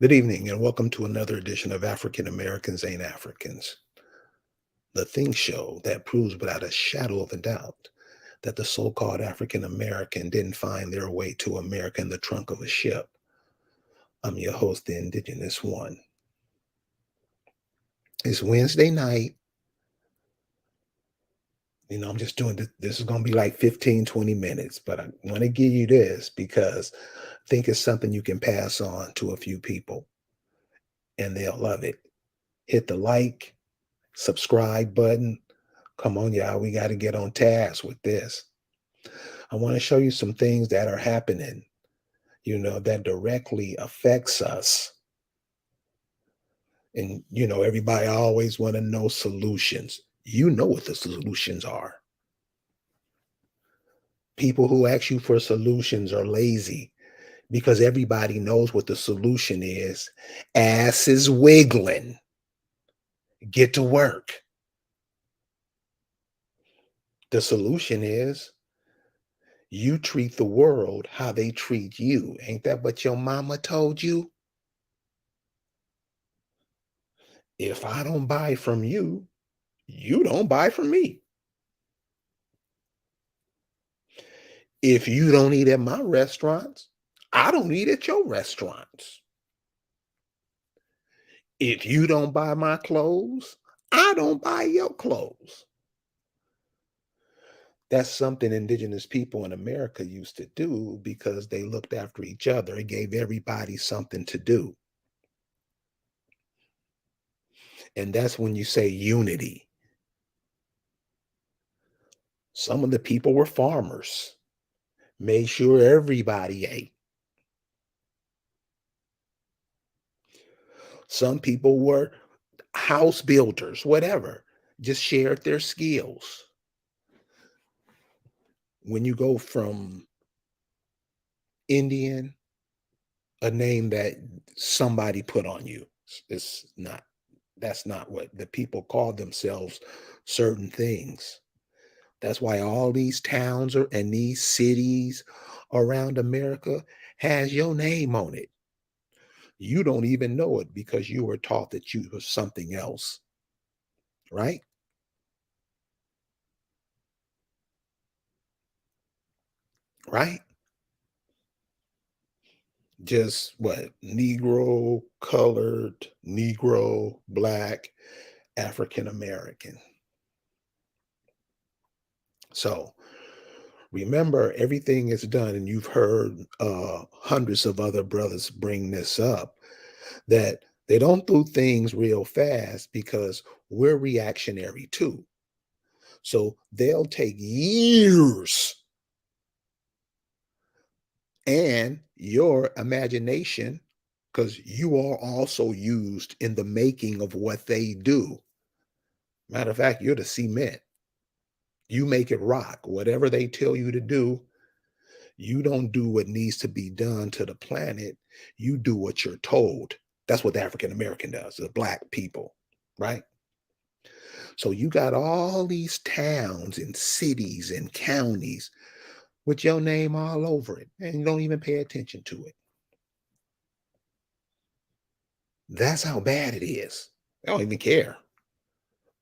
Good evening, and welcome to another edition of African Americans Ain't Africans, the thing show that proves without a shadow of a doubt that the so called African American didn't find their way to America in the trunk of a ship. I'm your host, the Indigenous One. It's Wednesday night. I'm just doing this. This is going to be like 15, 20 minutes, but I want to give you this because I think it's something you can pass on to a few people and they'll love it. Hit the like, subscribe button. Come on, y'all. We got to get on task with this. I want to show you some things that are happening, that directly affects us. And, everybody always want to know solutions. You know what the solutions are. People who ask you for solutions are lazy because everybody knows what the solution is. Ass is wiggling. Get to work. The solution is you treat the world how they treat you. Ain't that what your mama told you? If I don't buy from you, you don't buy from me. If you don't eat at my restaurants, I don't eat at your restaurants. If you don't buy my clothes, I don't buy your clothes. That's something indigenous people in America used to do because they looked after each other. It gave everybody something to do. And that's when you say unity. Some of the people were farmers, made sure everybody ate. Some people were house builders, whatever, just shared their skills. When you go from Indian, a name that somebody put on you, it's not, that's not what the people call themselves, certain things. That's why all these towns and these cities around America has your name on it. You don't even know it because you were taught that you were something else, right? Right? Just what? Negro, colored, Negro, black, African American. So remember, everything is done, and you've heard hundreds of other brothers bring this up that they don't do things real fast because we're reactionary too. So they'll take years and your imagination, because you are also used in the making of what they do. Matter of fact, you're the cement. You make it rock. Whatever they tell you to do, you don't do what needs to be done to the planet. You do what you're told. That's what the African American does, the black people, right? So you got all these towns and cities and counties with your name all over it, and you don't even pay attention to it. That's how bad it is. They don't even care.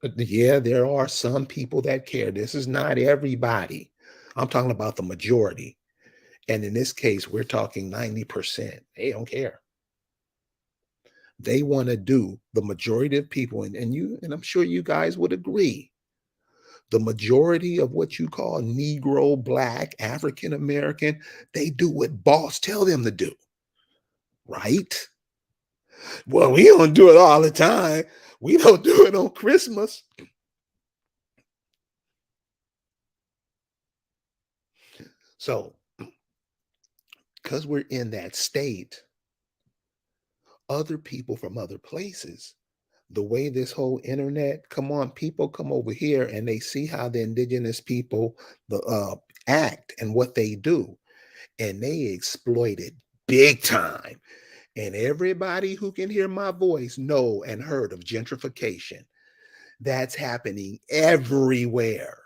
But yeah, there are some people that care. This is not everybody. I'm talking about the majority. And in this case, we're talking 90%. They don't care. They want to do the majority of people, and I'm sure you guys would agree. The majority of what you call Negro, Black, African American, they do what boss tell them to do, right? Well, we don't do it all the time. We don't do it on Christmas. So, because we're in that state, other people from other places, the way this whole internet, come on, people come over here and they see how the indigenous people the act and what they do, and they exploit it big time. And everybody who can hear my voice know and heard of gentrification. That's happening everywhere.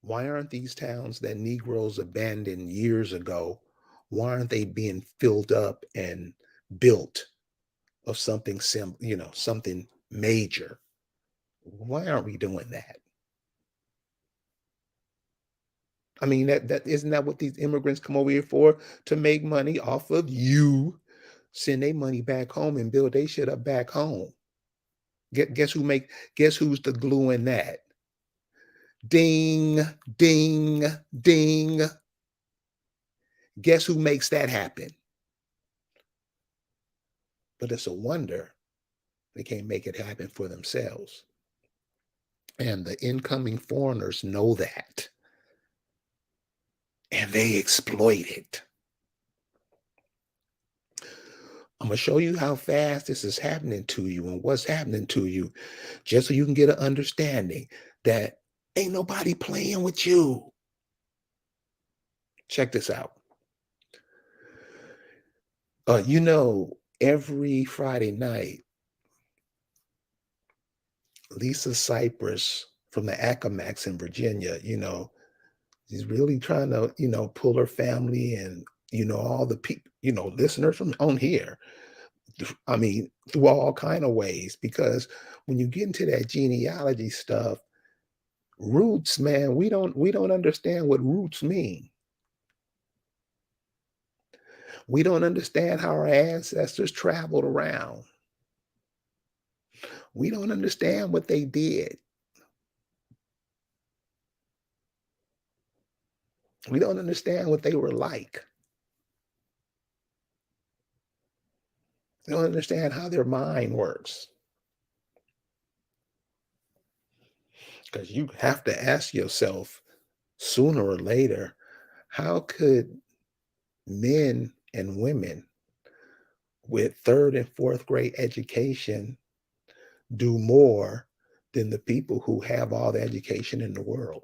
Why aren't these towns that Negroes abandoned years ago? Why aren't they being filled up and built of something something major? Why aren't we doing that? I mean, that isn't that what these immigrants come over here for? To make money off of you, send their money back home and build their shit up back home. Guess who's the glue in that? Ding, ding, ding. Guess who makes that happen? But it's a wonder they can't make it happen for themselves. And the incoming foreigners know that. And they exploit it. I'm going to show you how fast this is happening to you and what's happening to you, just so you can get an understanding that ain't nobody playing with you. Check this out. Every Friday night, Lisa Cypress from the Accomax in Virginia, she's really trying to, pull her family and, all the people, listeners from on here. I mean, through all kind of ways, because when you get into that genealogy stuff, roots, man, we don't understand what roots mean. We don't understand how our ancestors traveled around. We don't understand what they did. We don't understand what they were like. We don't understand how their mind works. Because you have to ask yourself sooner or later, how could men and women with third and fourth grade education do more than the people who have all the education in the world?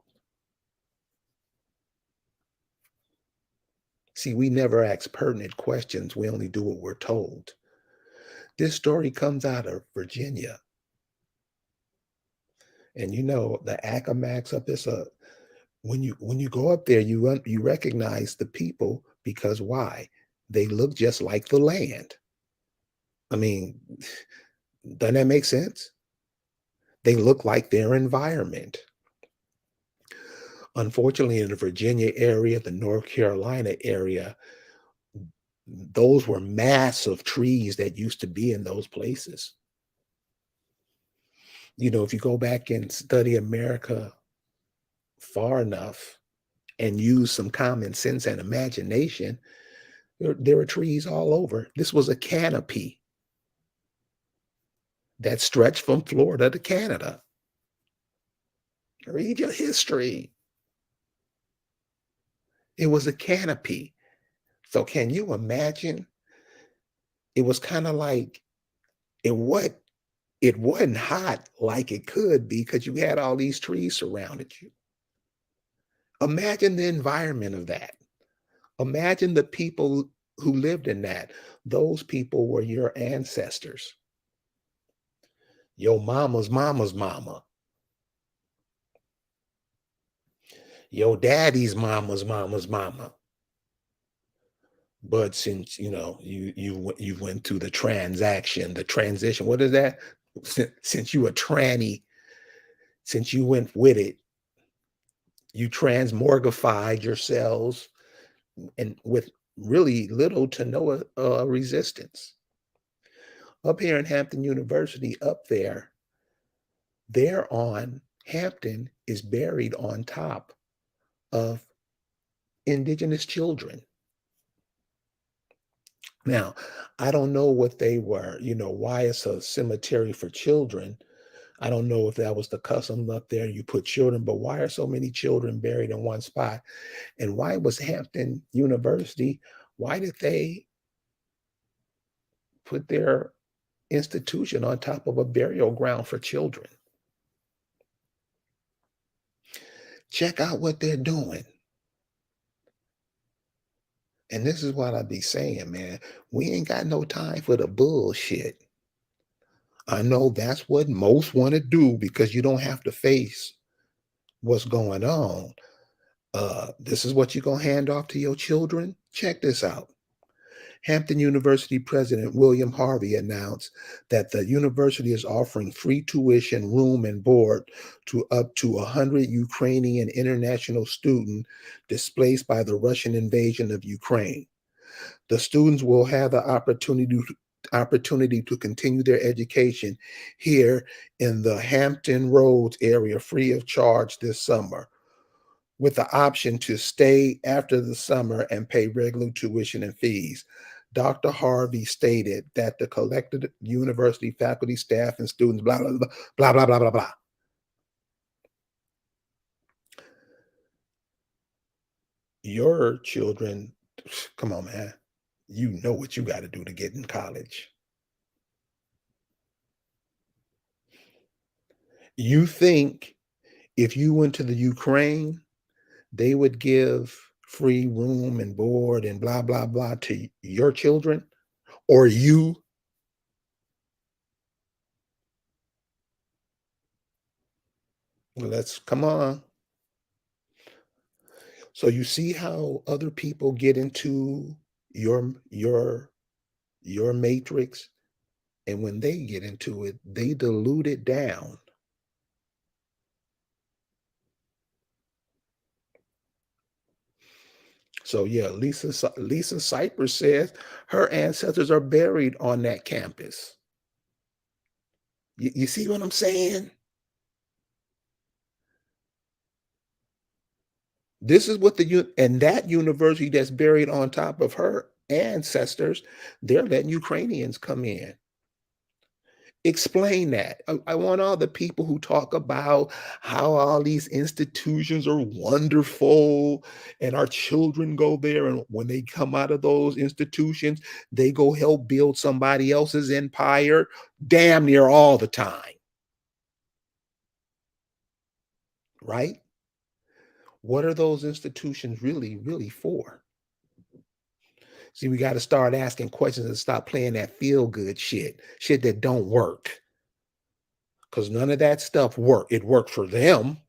See, we never ask pertinent questions. We only do what we're told. This story comes out of Virginia. And the Accomax up is when you go up there, you recognize the people because why? They look just like the land. I mean, doesn't that make sense? They look like their environment. Unfortunately, in the Virginia area, the North Carolina area, those were massive trees that used to be in those places. If you go back and study America far enough and use some common sense and imagination, there are trees all over. This was a canopy that stretched from Florida to Canada. Read your history. It was a canopy. So can you imagine? It was kind of like what it wasn't hot like it could be because you had all these trees surrounded you. Imagine the environment of that. Imagine the people who lived in that. Those people were your ancestors, your mama's mama's mama, your daddy's mama's mama's mama. But since you went through the transition, what is that? Since you a tranny, since you went with it, you transmorgified yourselves and with really little to no resistance. Up here in Hampton University, up there on Hampton is buried on top of indigenous children. Now, I don't know what they were, why it's a cemetery for children. I don't know if that was the custom up there. You put children, but why are so many children buried in one spot? And why was Hampton University, why did they put their institution on top of a burial ground for children? Check out what they're doing. And this is what I be saying, man. We ain't got no time for the bullshit. I know that's what most want to do because you don't have to face what's going on. This is what you're going to hand off to your children. Check this out. Hampton University President William Harvey announced that the university is offering free tuition, room, and board to up to 100 Ukrainian international students displaced by the Russian invasion of Ukraine. The students will have the opportunity to continue their education here in the Hampton Roads area free of charge this summer, with the option to stay after the summer and pay regular tuition and fees. Dr. Harvey stated that the collected university faculty, staff, and students, blah, blah, blah, blah, blah, blah, blah, blah. Your children, come on, man. You know what you got to do to get in college. You think if you went to the Ukraine, they would give free room and board and blah, blah, blah to your children or you? Well, let's come on. So you see how other people get into your matrix, and when they get into it, they dilute it down. So yeah, Lisa Cypress says her ancestors are buried on that campus. You see what I'm saying? This is what and that university that's buried on top of her ancestors, they're letting Ukrainians come in. Explain that. I want all the people who talk about how all these institutions are wonderful and our children go there. And when they come out of those institutions, they go help build somebody else's empire damn near all the time. Right? What are those institutions really for? See, we got to start asking questions and stop playing that feel good shit that don't work. Because none of that stuff work. It worked for them.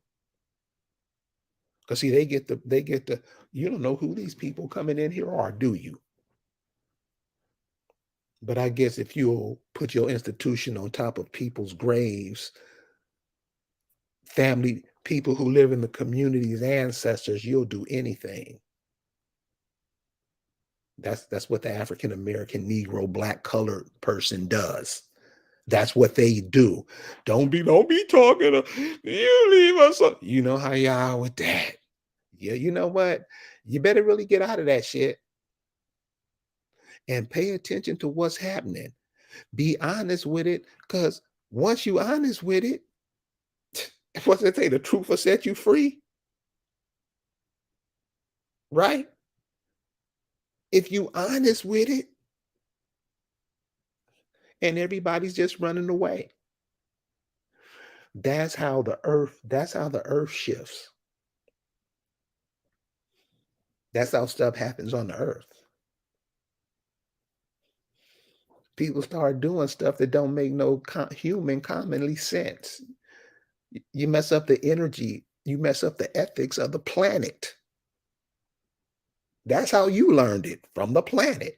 Because see, they get the you don't know who these people coming in here are, do you? But I guess if you'll put your institution on top of people's graves, family, people who live in the community's ancestors, you'll do anything. That's what the African American, Negro, black, colored person does. That's what they do. Don't be talking. You leave us. You know how y'all are with that. Yeah, you know what? You better really get out of that shit and pay attention to what's happening. Be honest with it, because once you honest with it, what's it say? The truth will set you free, right? If you honest with it, and everybody's just running away. That's how the earth shifts. That's how stuff happens on the earth. People start doing stuff that don't make no human commonly sense. You mess up the energy, you mess up the ethics of the planet. That's how you learned it, from the planet.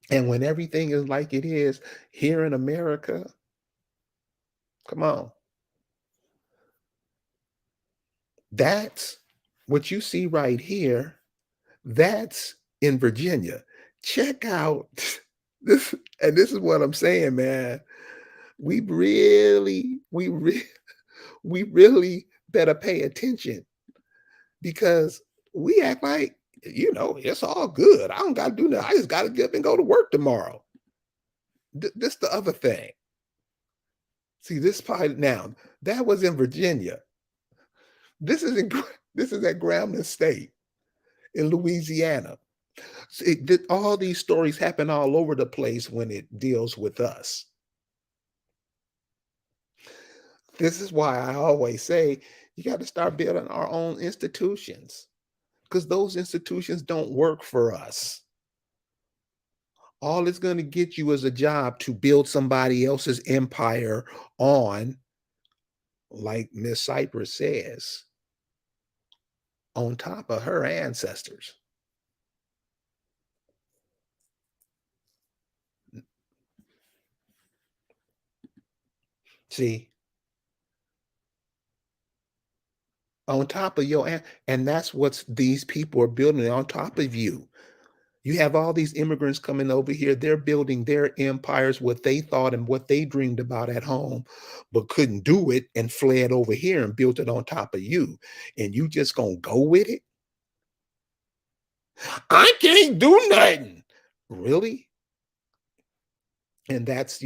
And when everything is like it is here in America, come on. That's what you see right here. That's in Virginia. Check out this, and this is what I'm saying, man. We really, we really, we really better pay attention, because we act like, it's all good. I don't got to do nothing. I just got to get up and go to work tomorrow. This the other thing. See, this part now, that was in Virginia. This is in this is at Grambling State in Louisiana. See, all these stories happen all over the place when it deals with us. This is why I always say you got to start building our own institutions, because those institutions don't work for us. All it's going to get you is a job to build somebody else's empire on like Miss Cypress says, on top of her ancestors. See, on top of and that's what these people are building on top of you. You have all these immigrants coming over here. They're building their empires, what they thought and what they dreamed about at home, but couldn't do it and fled over here and built it on top of you. And you just gonna go with it? I can't do nothing. Really? And that's,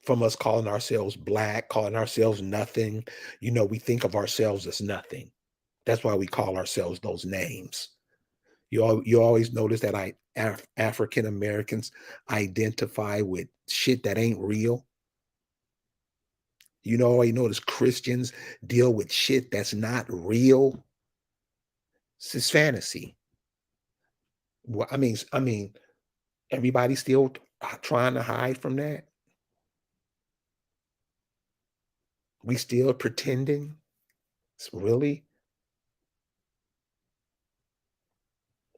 from us calling ourselves black, calling ourselves nothing. We think of ourselves as nothing. That's why we call ourselves those names. You always notice that African Americans identify with shit that ain't real. You notice Christians deal with shit that's not real. It's fantasy. Well, I mean, everybody's still trying to hide from that. We still pretending. It's really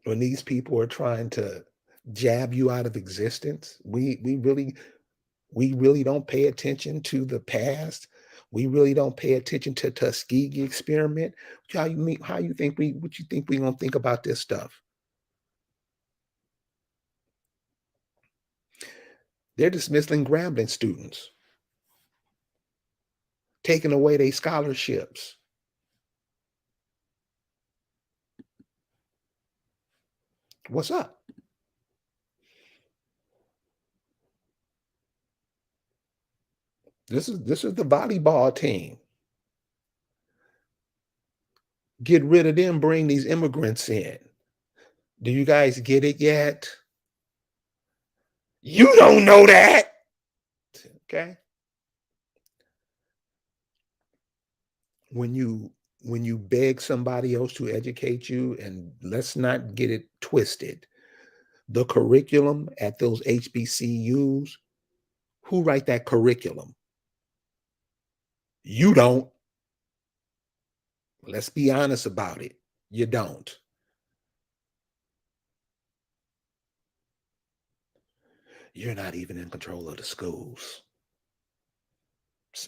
when these people are trying to jab you out of existence. We really don't pay attention to the past. We really don't pay attention to Tuskegee experiment. How you think what you think we gonna think about this stuff? They're dismissing Grambling students, taking away their scholarships. What's up? This is the volleyball team. Get rid of them, bring these immigrants in. Do you guys get it yet? You don't know that. Okay. When you beg somebody else to educate you, and let's not get it twisted, the curriculum at those HBCUs, who write that curriculum? You don't. Let's be honest about it. You don't. You're not even in control of the schools.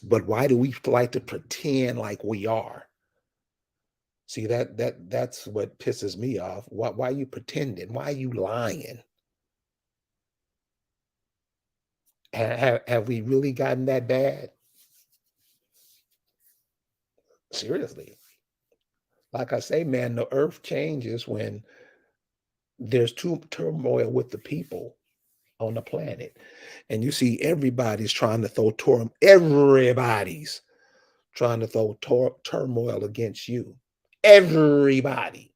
But why do we like to pretend like we are? See, that's what pisses me off. Why are you pretending? Why are you lying? Have we really gotten that bad? Seriously. Like I say, man, the earth changes when there's too turmoil with the people on the planet. And you see everybody's trying to throw everybody's trying to throw turmoil against you. Everybody.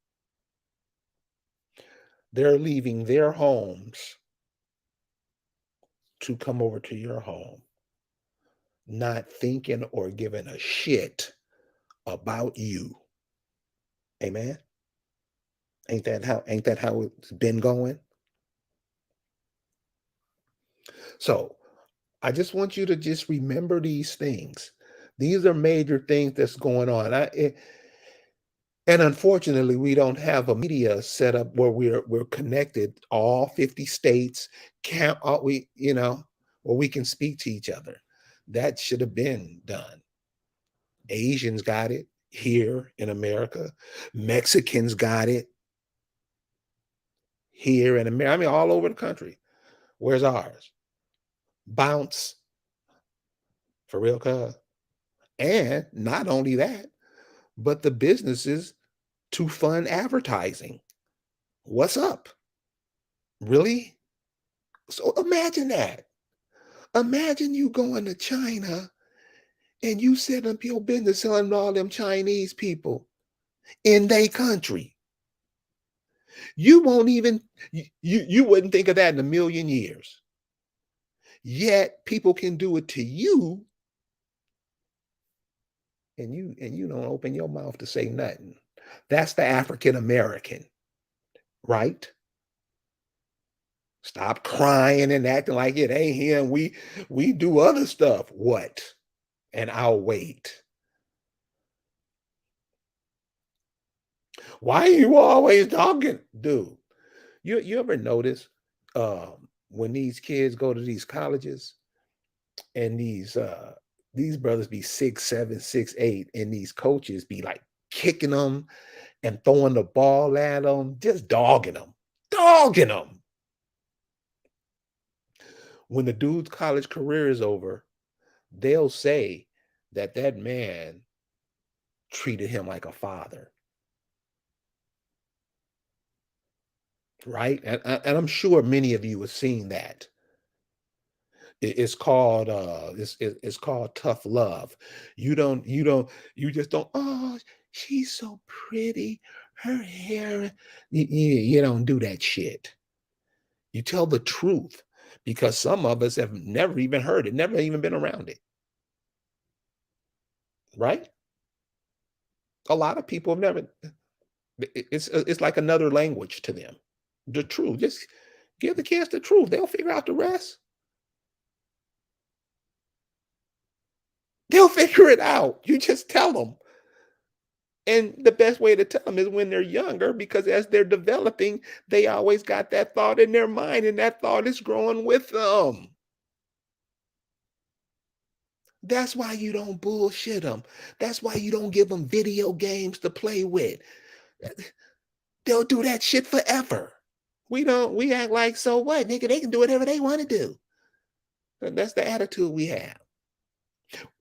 They're leaving their homes to come over to your home, not thinking or giving a shit about you. Amen. Ain't that how it's been going? So I just want you to just remember these things. These are major things that's going on. And unfortunately, we don't have a media set up where we're connected, all 50 states, can't all we, where we can speak to each other. That should have been done. Asians got it here in America. Mexicans got it here in America. I mean, all over the country. Where's ours? Bounce for real, cuz. And not only that, but the businesses to fund advertising. What's up? Really? So imagine that. Imagine you going to China and you set up your business selling all them Chinese people in their country. You won't even you wouldn't think of that in a million years. Yet people can do it to you, and you don't open your mouth to say nothing. That's the African American, right? Stop crying and acting like it ain't him. We do other stuff. What? And I'll wait. Why are you always talking? Dude, you ever notice when these kids go to these colleges and these brothers be 6'7", 6'8", and these coaches be like kicking them and throwing the ball at them, just dogging them, dogging them. When the dude's college career is over, they'll say that that man treated him like a father, right? And I'm sure many of you have seen that. It's called it's called tough love. You just don't, oh, she's so pretty, her hair. You don't do that shit. You tell the truth, because some of us have never even heard it, never even been around it, right? A lot of people have never. It's like another language to them. The truth. Just give the kids the truth. They'll figure out the rest. They'll figure it out. You just tell them. And the best way to tell them is when they're younger, because as they're developing, they always got that thought in their mind, and that thought is growing with them. That's why you don't bullshit them. That's why you don't give them video games to play with. They'll do that shit forever. We act like, so what, nigga? They can do whatever they want to do. And that's the attitude we have.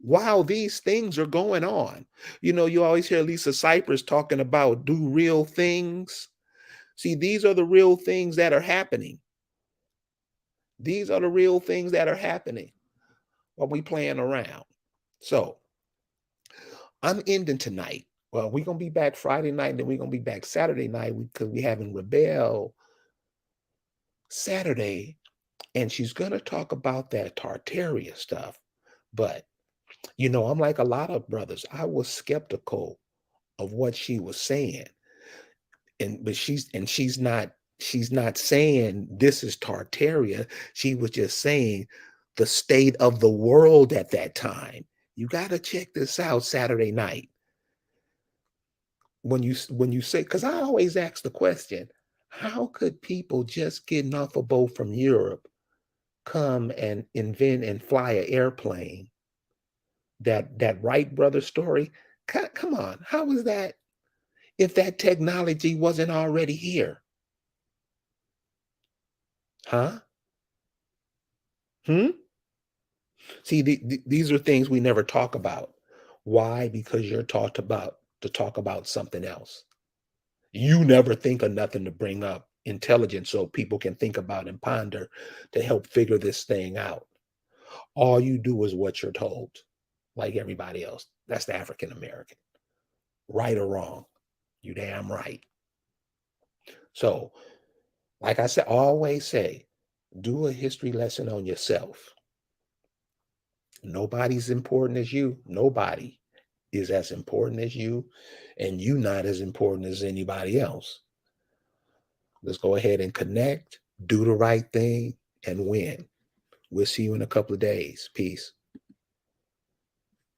While these things are going on, you always hear Lisa Cypress talking about do real things. See, these are the real things that are happening. These are the real things that are happening while we playing around. So I'm ending tonight. Well, we're gonna be back Friday night, and then we're gonna be back Saturday night because we having Rebel Saturday, and she's gonna talk about that Tartaria stuff. But I'm like a lot of brothers. I was skeptical of what she was saying, but she's not saying this is Tartaria. She was just saying the state of the world at that time. You got to check this out Saturday night. When you say, because I always ask the question, how could people just getting off a boat from Europe come and invent and fly an airplane? That Wright brother story. Come on, how is that if that technology wasn't already here? Huh? Hmm? See, these are things we never talk about. Why? Because you're taught about to talk about something else. You never think of nothing to bring up intelligence so people can think about and ponder to help figure this thing out. All you do is what you're told, like everybody else. That's the African American. Right or wrong, you damn right. So, like I said, always say, do a history lesson on yourself. Nobody's important as you. Nobody is as important as you, and you not as important as anybody else. Let's go ahead and connect, do the right thing, and win. We'll see you in a couple of days. Peace.